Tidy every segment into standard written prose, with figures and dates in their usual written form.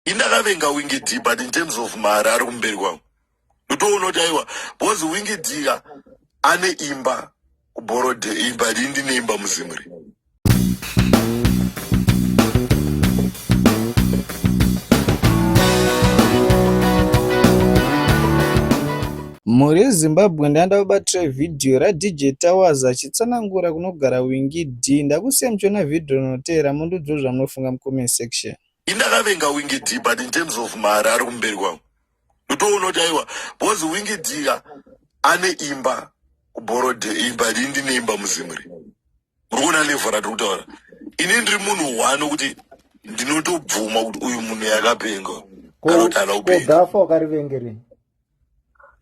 indakavenga Wingy D, but in terms of mari ari kumberi kwangu ndotoona kuti aiwa because Wingy D ane imba kuborodhe imba ndine imba muzimuri. Muri Zimbabwe ndaenda kubatira vhidhiyo raDJ Towers achitsanangura kunogara Wingy D. Ndakusiya muchiona vhidhiyo rinotevera mundiudze zvamunofunga mucomment section. Indakavenga Wingy D, but in terms of mari ari kumberi kwangu ndotoona kuti aiwa because Wingy D ane imba kuborodhe imba ndine imba muzimuri. Muri kuona level ratiri kutaura. Ini ndiri munhu wano kuti ndinotobvuma kuti uyu munhu yakapenga kana kuti haana kupenga. Gafa wakarivengeri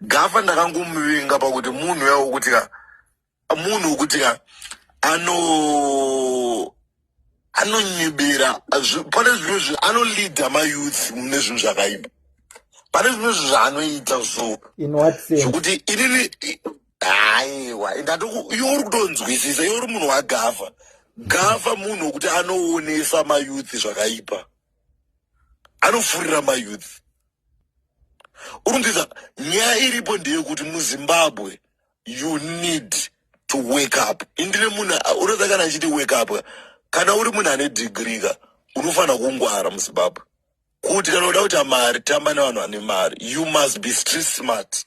Gafa ndakangomuvenga pakuti munhu yawo kuti munhu wekuti anonyebera pane zvinhu anoleader mayouth mune zvinhu zvakaipa. Pane zvinhu zvaanoita zvokuti inini haiwa iwe uri kutonzwisisa iwe uri munhu wagafa. Gafa munhu wekuti anoonesa mayouth zvakaipa, anofurira mayouth. Urungiza nyaya iripo ndeyekuti muZimbabwe you need to wake up. Indine munhu unoza kana achiti wake up kana uri munhu ane degree unofana kungwara muZimbabwe kuti kana uda kuti mari tamba nevanhu vane mari, you must be street smart.